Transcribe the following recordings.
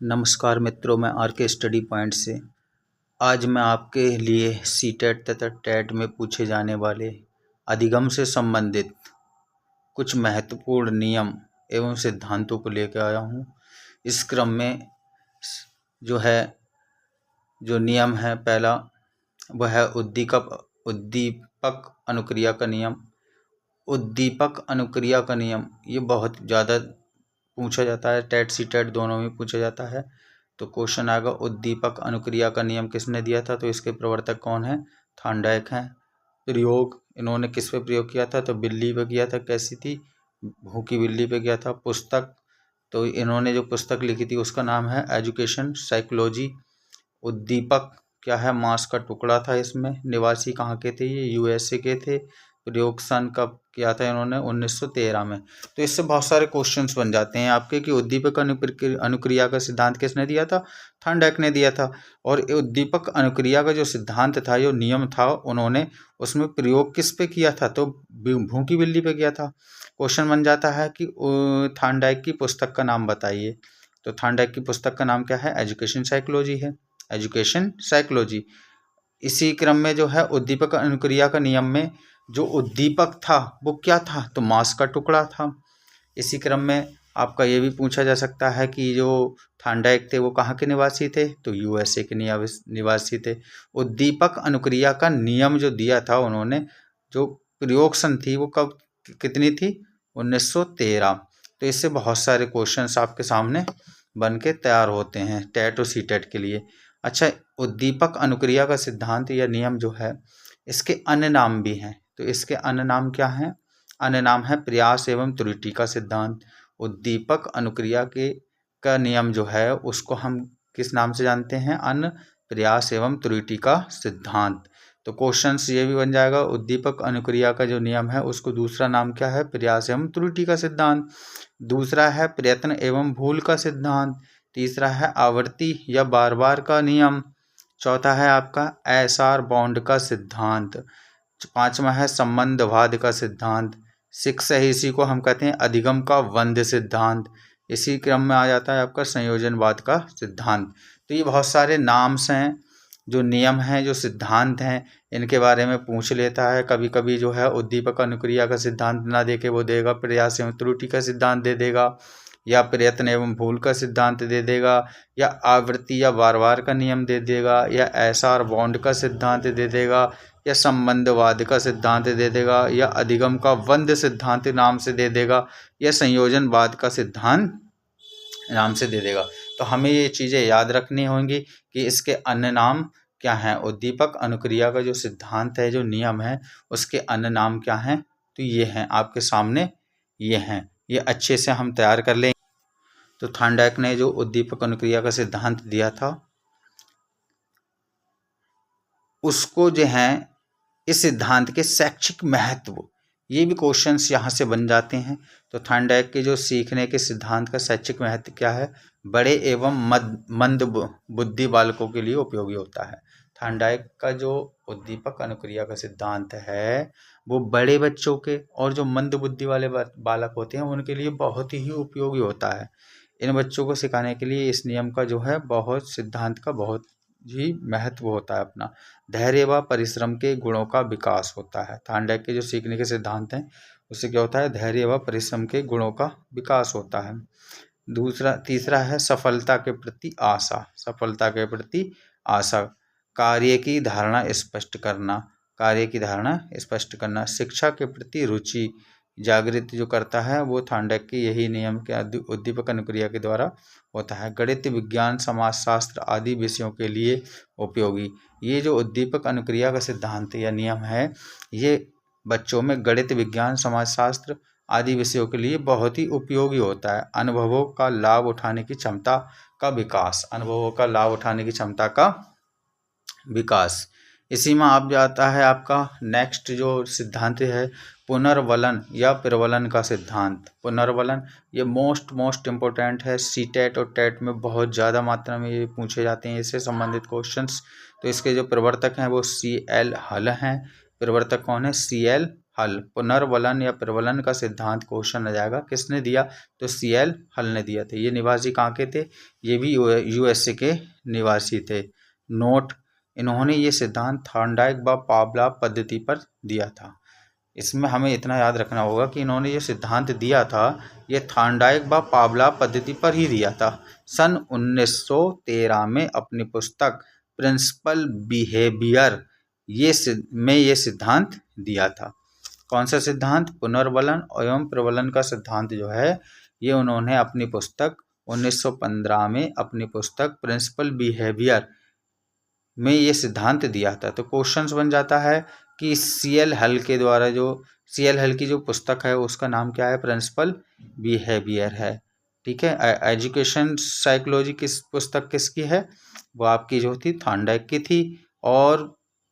नमस्कार मित्रों, मैं आर के स्टडी पॉइंट से आज मैं आपके लिए सीटेट तथा टेट में पूछे जाने वाले अधिगम से संबंधित कुछ महत्वपूर्ण नियम एवं सिद्धांतों को लेकर आया हूँ। इस क्रम में जो नियम है, पहला वह है उद्दीपक अनुक्रिया का नियम। उद्दीपक अनुक्रिया का नियम ये बहुत ज़्यादा पूछा जाता है, टेट सीटेट दोनों में पूछा जाता है। तो क्वेश्चन आएगा उद्दीपक अनुक्रिया का नियम किसने दिया था, तो इसके प्रवर्तक कौन है? थार्नडाइक हैं। प्रयोग इन्होंने किस पे प्रयोग किया था, तो बिल्ली पे किया था। कैसी थी? भूखी बिल्ली पे किया था। पुस्तक, तो इन्होंने जो पुस्तक लिखी थी उसका नाम है एजुकेशन साइकोलॉजी। उद्दीपक क्या है? मांस का टुकड़ा था। इसमें निवासी कहाँ के थे? ये यूएसए के थे। प्रयोग सन कब किया था इन्होंने? 1913 में। तो इससे बहुत सारे क्वेश्चंस बन जाते हैं आपके कि उद्दीपक अनुक्रिया का सिद्धांत किसने दिया था? थार्नडाइक ने दिया था। और उद्दीपक अनुक्रिया का जो सिद्धांत था, जो नियम था, उन्होंने उसमें प्रयोग किस पे किया था? तो भूखी बिल्ली पे किया था। क्वेश्चन बन जाता है कि थार्नडाइक की पुस्तक का नाम बताइए। तो थार्नडाइक की पुस्तक का नाम क्या है? एजुकेशन साइकोलॉजी है। Education psychology. इसी क्रम में जो है उद्दीपक अनुक्रिया का नियम में जो उद्दीपक था वो क्या था? तो मांस का टुकड़ा था। इसी क्रम में आपका ये भी पूछा जा सकता है कि जो थार्नडाइक थे वो कहाँ के निवासी थे? तो यूएसए के निवासी थे। उद्दीपक अनुक्रिया का नियम जो दिया था उन्होंने, जो प्रयोग सन थी वो कब कितनी थी? 1913। तो इससे बहुत सारे क्वेश्चंस आपके सामने बन के तैयार होते हैं टेट और सीटेट के लिए। अच्छा, उद्दीपक अनुक्रिया का सिद्धांत या नियम जो है, इसके अन्य नाम भी हैं। तो इसके अन्य नाम क्या हैं? अन्य नाम है प्रयास एवं त्रुटि का सिद्धांत। उद्दीपक अनुक्रिया का नियम जो है उसको हम किस नाम से जानते हैं? अन्य प्रयास एवं त्रुटि का सिद्धांत। तो क्वेश्चंस ये भी बन जाएगा, उद्दीपक अनुक्रिया का जो नियम है उसको दूसरा नाम क्या है? प्रयास एवं त्रुटि का सिद्धांत। दूसरा है प्रयत्न एवं भूल का सिद्धांत। तीसरा है आवृत्ति या बार बार का नियम। चौथा है आपका एसआर बॉन्ड का सिद्धांत। पांचवा है संबंधवाद का सिद्धांत। सिक्स है, इसी को हम कहते हैं अधिगम का वंद सिद्धांत। इसी क्रम में आ जाता है आपका संयोजनवाद का सिद्धांत। तो ये बहुत सारे नाम्स हैं, जो नियम हैं, जो सिद्धांत हैं, इनके बारे में पूछ लेता है। कभी कभी जो है उद्दीपक अनुक्रिया का सिद्धांत ना देके वो देगा प्रयास एवं त्रुटि का सिद्धांत दे देगा, या प्रयत्न एवं भूल का सिद्धांत दे देगा, या आवृत्ति या बार बार का नियम दे देगा, या एसआर बॉन्ड का सिद्धांत दे देगा, या संबंधवाद का सिद्धांत दे देगा, या अधिगम का वंद सिद्धांत नाम से दे देगा, या संयोजनवाद का सिद्धांत नाम से दे देगा। तो हमें ये चीज़ें याद रखनी होंगी कि इसके अन्य नाम क्या हैं। उद्दीपक अनुक्रिया का जो सिद्धांत है, जो नियम है, उसके अन्य नाम क्या हैं? तो ये हैं आपके सामने, ये हैं। ये अच्छे से हम तैयार कर लेंगे। तो थार्नडाइक ने जो उद्दीपक अनुक्रिया का सिद्धांत दिया था, उसको जो है इस सिद्धांत के शैक्षिक महत्व, ये भी क्वेश्चंस यहाँ से बन जाते हैं। तो थार्नडाइक के जो सीखने के सिद्धांत का शैक्षिक महत्व क्या है? बड़े एवं मंद बुद्धि बालकों के लिए उपयोगी होता है। थार्नडाइक का जो उद्दीपक अनुक्रिया का सिद्धांत है वो बड़े बच्चों के और जो मंद बुद्धि वाले बालक होते हैं उनके लिए बहुत ही उपयोगी होता है। इन बच्चों को सिखाने के लिए इस नियम का जो है बहुत सिद्धांत का बहुत ही महत्व होता है अपना। धैर्य व परिश्रम के गुणों का विकास होता है। थार्नडाइक के जो सीखने के सिद्धांत हैं उससे क्या होता है? धैर्य व परिश्रम के गुणों का विकास होता है। तीसरा है सफलता के प्रति आशा। सफलता के प्रति आशा। कार्य की धारणा स्पष्ट करना। कार्य की धारणा स्पष्ट करना। शिक्षा के प्रति रुचि जागृत जो करता है वो थार्नडाइक के यही नियम के उद्दीपक अनुक्रिया के द्वारा होता है। गणित, विज्ञान, समाजशास्त्र आदि विषयों के लिए उपयोगी। ये जो उद्दीपक अनुक्रिया का सिद्धांत या नियम है, ये बच्चों में गणित, विज्ञान, समाजशास्त्र आदि विषयों के लिए बहुत ही उपयोगी होता है। अनुभवों का लाभ उठाने की क्षमता का विकास। अनुभवों का लाभ उठाने की क्षमता का विकास। इसी में आप जाता है आपका नेक्स्ट जो सिद्धांत है पुनर्वलन या प्रवलन का सिद्धांत। पुनर्वलन ये मोस्ट इम्पोर्टेंट है। सीटेट और टेट में बहुत ज़्यादा मात्रा में ये पूछे जाते हैं इससे संबंधित क्वेश्चंस। तो इसके जो प्रवर्तक हैं वो CL हल हैं। प्रवर्तक कौन है? CL हल। पुनर्वलन या प्रबलन का सिद्धांत क्वेश्चन आ जाएगा, किसने दिया? तो CL हल ने दिया था। ये निवासी कहाँ के थे? ये भी USA के निवासी थे। नोट, इन्होंने ये सिद्धांत थॉर्नडाइक व पावलोव पद्धति पर दिया था। इसमें हमें इतना याद रखना होगा कि इन्होंने ये सिद्धांत दिया था, ये थॉर्नडाइक व पावलोव पद्धति पर ही दिया था। सन 1913 में अपनी पुस्तक प्रिंसिपल बिहेवियर में ये सिद्धांत दिया था। कौन सा सिद्धांत? पुनर्वलन एवं प्रबलन का सिद्धांत जो है ये उन्होंने अपनी पुस्तक 1915 में अपनी पुस्तक प्रिंसिपल बिहेवियर में ये सिद्धांत दिया था। तो क्वेश्चंस बन जाता है कि CL हल के द्वारा जो CL हल की जो पुस्तक है उसका नाम क्या है? प्रिंसिपल बिहेवियर है। ठीक है। एजुकेशन साइकोलॉजी किस पुस्तक किसकी है? वो आपकी जो थी थॉर्नडाइक की थी। और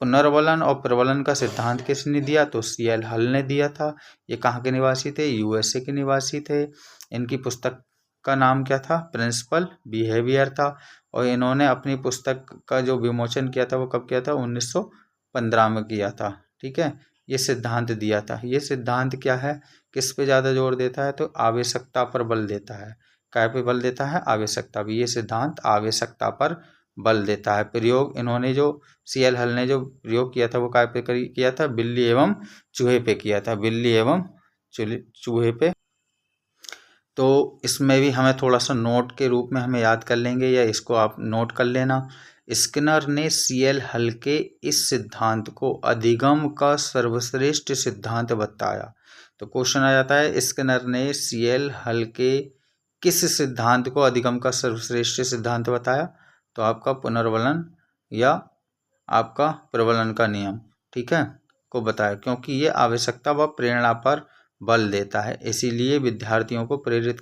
पुनर्वलन और प्रबलन का सिद्धांत किसने दिया? तो CL हल ने दिया था। ये कहाँ के निवासी थे? USA के निवासी थे। इनकी पुस्तक का नाम क्या था? प्रिंसिपल बिहेवियर था। और इन्होंने अपनी पुस्तक का जो विमोचन किया था वो कब किया था? 1915 में किया था। ठीक है। ये सिद्धांत दिया था। ये सिद्धांत क्या है? किस पे ज़्यादा जोर देता है? तो आवश्यकता पर बल देता है। क्या पे बल देता है? आवश्यकता भी। ये सिद्धांत आवश्यकता पर बल देता है। प्रयोग इन्होंने जो CL हल ने जो प्रयोग किया था वो क्या पे किया था? बिल्ली एवं चूहे पे किया था। बिल्ली एवं चूहे पे। तो इसमें भी हमें थोड़ा सा नोट के रूप में हमें याद कर लेंगे, या इसको आप नोट कर लेना। स्किनर ने CL हल के इस सिद्धांत को अधिगम का सर्वश्रेष्ठ सिद्धांत बताया। तो क्वेश्चन आ जाता है, स्किनर ने CL हल के किस सिद्धांत को अधिगम का सर्वश्रेष्ठ सिद्धांत बताया? तो आपका पुनर्वलन या आपका प्रबलन का नियम, ठीक है, को बताया। क्योंकि ये आवश्यकता व प्रेरणा पर बल देता है, इसीलिए विद्यार्थियों को प्रेरित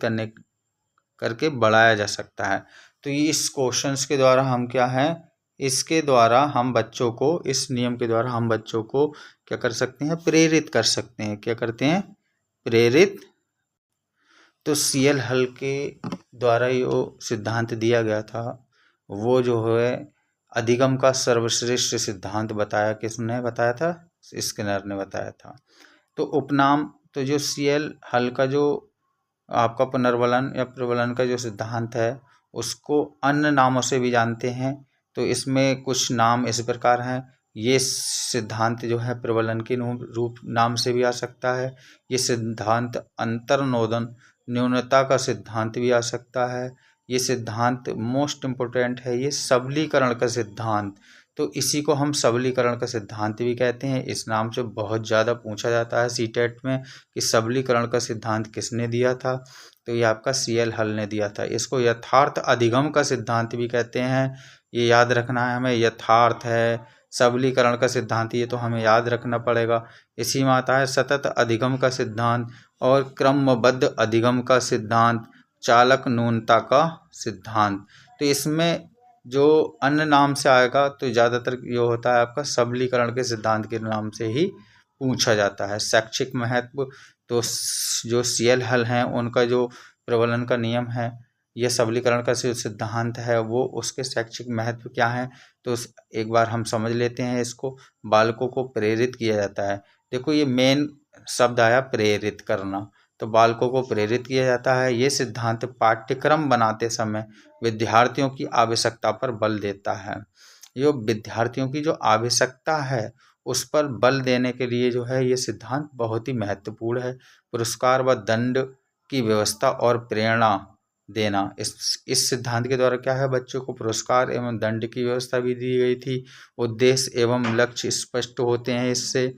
करके बढ़ाया जा सकता है। तो इस क्वेश्चंस के द्वारा हम क्या है, इसके द्वारा हम बच्चों को, इस नियम के द्वारा हम बच्चों को क्या कर सकते हैं? प्रेरित कर सकते हैं। क्या करते हैं? प्रेरित। तो CL हल के द्वारा जो सिद्धांत दिया गया था वो जो है अधिगम का सर्वश्रेष्ठ सिद्धांत बताया। किसने बताया था? स्किनर ने बताया था। तो उपनाम, तो जो CL हल का जो आपका पुनर्वलन या प्रबलन का जो सिद्धांत है उसको अन्य नामों से भी जानते हैं। तो इसमें कुछ नाम इस प्रकार हैं। ये सिद्धांत जो है प्रबलन के रूप नाम से भी आ सकता है। ये सिद्धांत अंतर्नोदन न्यूनता का सिद्धांत भी आ सकता है। ये सिद्धांत मोस्ट इम्पोर्टेंट है, ये सबलीकरण का सिद्धांत। तो इसी को हम सबलीकरण का सिद्धांत भी कहते हैं। इस नाम से बहुत ज़्यादा पूछा जाता है CTET में कि सबलीकरण का सिद्धांत किसने दिया था? तो ये आपका CL हल ने दिया था। इसको यथार्थ अधिगम का सिद्धांत भी कहते हैं। ये याद रखना है हमें। यथार्थ है, सबलीकरण का सिद्धांत, ये तो हमें याद रखना पड़ेगा। इसी में आता है सतत अधिगम का सिद्धांत और क्रमबद्ध अधिगम का सिद्धांत, चालक न्यूनता का सिद्धांत। तो इसमें जो अन्य नाम से आएगा तो ज़्यादातर ये होता है आपका सबलीकरण के सिद्धांत के नाम से ही पूछा जाता है। शैक्षिक महत्व, तो जो CL हल हैं उनका जो प्रबलन का नियम है, यह सबलीकरण का सिद्धांत है, वो उसके शैक्षिक महत्व क्या है? तो एक बार हम समझ लेते हैं इसको। बालकों को प्रेरित किया जाता है। देखो ये मेन शब्द आया प्रेरित करना, तो बालकों को प्रेरित किया जाता है। ये सिद्धांत पाठ्यक्रम बनाते समय विद्यार्थियों की आवश्यकता पर बल देता है। ये विद्यार्थियों की जो आवश्यकता है उस पर बल देने के लिए जो है ये सिद्धांत बहुत ही महत्वपूर्ण है। पुरस्कार व दंड की व्यवस्था और प्रेरणा देना, इस सिद्धांत के द्वारा क्या है, बच्चों को पुरस्कार एवं दंड की व्यवस्था भी दी गई थी। उद्देश्य एवं लक्ष्य स्पष्ट होते हैं इससे।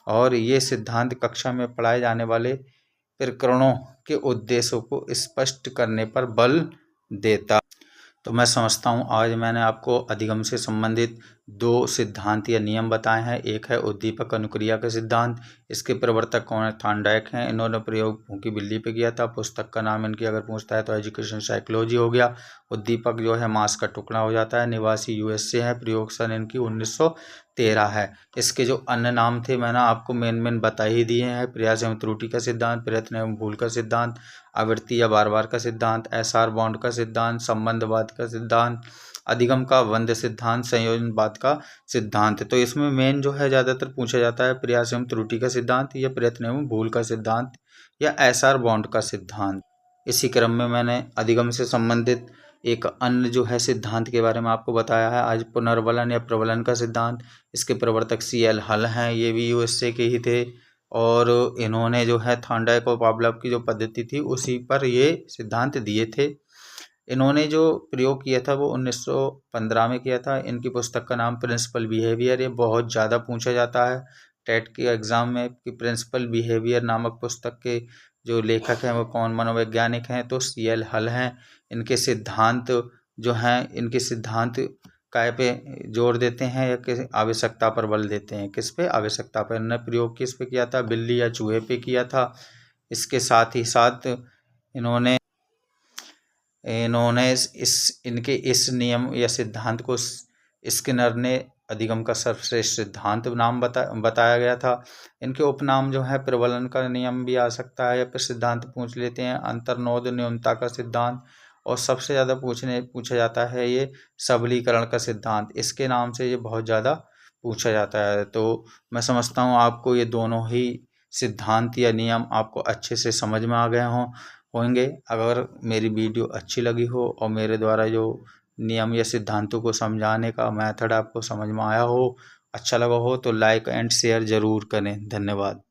और ये सिद्धांत कक्षा में पढ़ाए जाने वाले प्रकरणों के उद्देश्यों को स्पष्ट करने पर बल देता। तो मैं समझता हूँ आज मैंने आपको अधिगम से संबंधित 2 सिद्धांत या नियम बताए हैं। एक है उद्दीपक अनुक्रिया का सिद्धांत, इसके प्रवर्तक कौन है? थॉर्नडाइक हैं। इन्होंने प्रयोग भूखी बिल्ली पे किया था। पुस्तक का नाम इनकी अगर पूछता है तो एजुकेशन साइकोलॉजी हो गया। उद्दीपक जो है मांस का टुकड़ा हो जाता है। निवासी USA है। प्रयोग सन इनकी 1913 है। इसके जो अन्य नाम थे मैंने आपको मेन बता ही दिए हैं। प्रयास एवं त्रुटि का सिद्धांत, प्रयत्न एवं भूल का सिद्धांत, आवृत्ति या बार बार का सिद्धांत, SR बॉन्ड का सिद्धांत, संबंधवाद का सिद्धांत, अधिगम का वंद्य सिद्धांत, संयोजनवाद का सिद्धांत। तो इसमें मेन जो है ज़्यादातर पूछा जाता है प्रयास एवं त्रुटि का सिद्धांत, या प्रयत्न एवं भूल का सिद्धांत, या एसआर बॉन्ड का सिद्धांत। इसी क्रम में मैंने अधिगम से संबंधित एक अन्य जो है सिद्धांत के बारे में आपको बताया है आज, पुनर्बलन या प्रबलन का सिद्धांत। इसके प्रवर्तक CL हल हैं, ये भी USA के ही थे, और इन्होंने जो है थॉर्नडाइक और पावलोव की जो पद्धति थी उसी पर ये सिद्धांत दिए थे। इन्होंने जो प्रयोग किया था वो 1915 में किया था। इनकी पुस्तक का नाम प्रिंसिपल बिहेवियर, ये बहुत ज़्यादा पूछा जाता है टेट के एग्ज़ाम में कि प्रिंसिपल बिहेवियर नामक पुस्तक के जो लेखक हैं वो कौन मनोवैज्ञानिक हैं, तो CL हल हैं। इनके सिद्धांत जो हैं, इनके सिद्धांत काय पे जोर देते हैं या किस आवश्यकता पर बल देते हैं, किस पे, आवश्यकता पर। इन्होंने प्रयोग किस पे किया था, बिल्ली या चूहे पे किया था। इसके साथ ही साथ इन्होंने इनके इस नियम या सिद्धांत को स्किनर ने अधिगम का सर्वश्रेष्ठ सिद्धांत नाम बताया गया था। इनके उपनाम जो है प्रबलन का नियम भी आ सकता है, या फिर सिद्धांत पूछ लेते हैं अंतर्नोद न्यूनता का सिद्धांत, और सबसे ज़्यादा पूछा जाता है ये सबलीकरण का सिद्धांत। इसके नाम से ये बहुत ज़्यादा पूछा जाता है। तो मैं समझता हूँ आपको ये दोनों ही सिद्धांत या नियम आपको अच्छे से समझ में आ गए होंगे। अगर मेरी वीडियो अच्छी लगी हो और मेरे द्वारा जो नियम या सिद्धांतों को समझाने का मेथड आपको समझ में आया हो, अच्छा लगा हो, तो लाइक एंड शेयर ज़रूर करें। धन्यवाद।